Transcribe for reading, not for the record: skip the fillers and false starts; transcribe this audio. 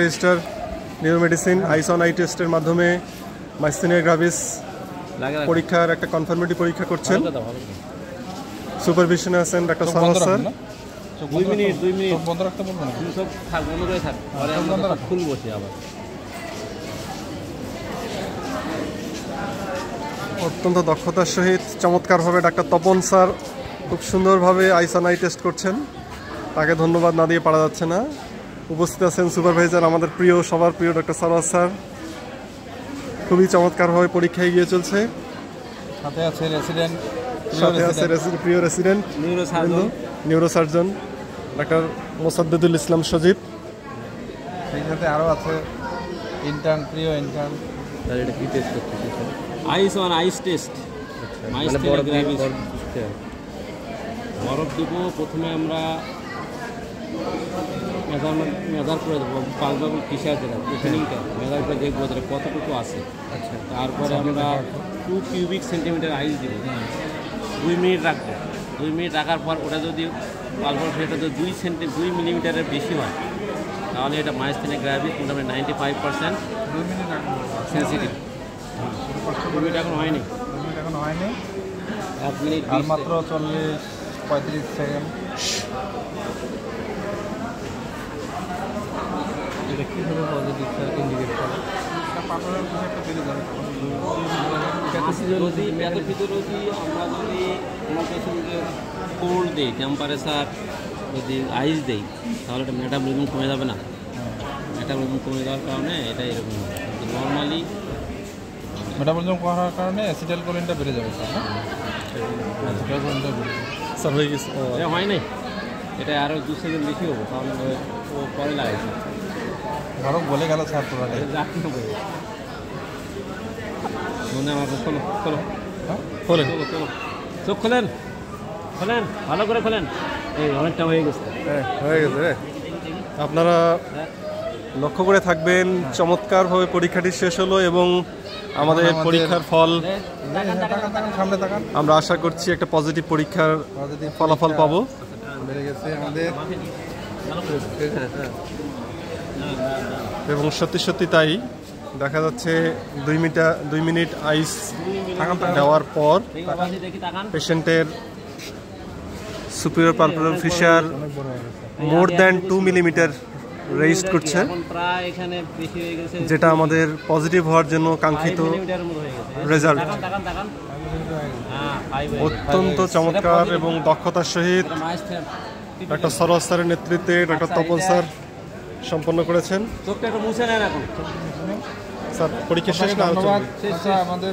Register neuro medicine ISON I টেস্টের মাধ্যমে মাইস্থেনিয়া গ্রাভিস পরীক্ষার একটা কনফার্মেটি পরীক্ষা করছেন। সুপারভিশনে আছেন ডাক্তার সারোয়ার স্যার। 2 মিনিট বন্ধ রাখতে বলবো না, সব থাক বন্ধ করে থাক, পরে আমরা খুলবো আবার। অত্যন্ত দক্ষতার সহিত চমৎকারভাবে ডাক্তার তপন স্যার খুব সুন্দরভাবে আইসন আই টেস্ট করছেন, তাকে ধন্যবাদ না দিয়ে পারা যাচ্ছে না। উপস্থিত আছেন সুপারভাইজার আমাদের প্রিয়, সবার প্রিয় ডাক্তার সারোয়ার স্যার। খুবই চমৎকারভাবে পরীক্ষা এগিয়ে চলছে। সাথে আছে রেসিডেন্ট, প্রিয় রেসিডেন্ট নিউরো সার্জন ডাক্তার মোসাদ্দেদুল ইসলাম সজীব। সেই সাথে আরও আছে ইন্টার্ন, প্রিয় ইন্টার্ন। তাহলে এটা কি টেস্ট করতেছি স্যার? আইস টেস্ট। বরফ দিব, প্রথমে আমরা মেজার করে দেবো, পালবাবল কিসার যেটা ওপেনিংটা মেজার করে দেখবো যেটা কতটুকু আছে। আচ্ছা, তারপরে আমরা 2 কিউবিক সেন্টিমিটার আইস দিব, 2 মিনিট রাখবো। 2 মিনিট রাখার পর ওটা যদি পালবাবল সেটা যদি 2 মিলিমিটারের বেশি হয়, তাহলে এটা মাইস্থেনিয়া গ্রাভিস মোটামুটি 95% 2 মিনিট রাখবো সেন্সিটিভ। 2 মিনিট এখন হয়নি, 1 মিনিট আর মাত্র 40-35 সেকেন্ড। এটা কীভাবে পজিটিভ স্যার ইন্ডিকেট করে? যদি এত ভিতরে যদি আমরা যদি কোনো পেশেন্টকে কোল্ড দিই, টেম্পারেচার যদি আইস দেই, তাহলে এটা মেটাবলিজম কমে যাবে না। মেটাবলিজম কমে যাওয়ার কারণে এটা এরকম হবে। নর্মালি মেটাবলিজম করার কারণে অ্যাসিটাইলকোলিনটা বেড়ে যাবে স্যার। অ্যাসিটাইলকোলিনটা বেড়ে স্যার হয়ে গেছে, এটা হয় নাই, এটা আরও 2 সেকেন্ড বেশি হবো, কারণ ও পরে লাগাইছে। আরও বলে গেল স্যার পুরাটাই। মনে আমাকে খোলো খোলো খোলেন চলো চোখ খোলেন, ভালো করে খোলেন। এই অনেকটা হয়ে গেছে, হয়ে গেছে। আপনারা লক্ষ্য করে থাকবেন, চমৎকারভাবে পরীক্ষাটি শেষ হলো এবং আমাদের পরীক্ষার ফল সামনে তাকান। আমরা আশা করছি একটা পজিটিভ পরীক্ষার ফলাফল পাবো। বেড়ে গেছে আমাদের, এবং সত্যি তাই দেখা যাচ্ছে 2 মিনিট আইস দেওয়ার পর পেশেন্টের superior palpebral fissure more than 2 millimetre resist করছে, যেটা আমাদের পজিটিভ হওয়ার জন্য কাঙ্ক্ষিত রেজাল্ট। অত্যন্ত চমৎকার এবং দক্ষতার সহিত ডাক্তার সারোয়ার স্যারের নেতৃত্বে ডাক্তার তপন স্যার সম্পন্ন করেছেন। স্যার পরীক্ষা শেষ না? ধন্যবাদ আমাদের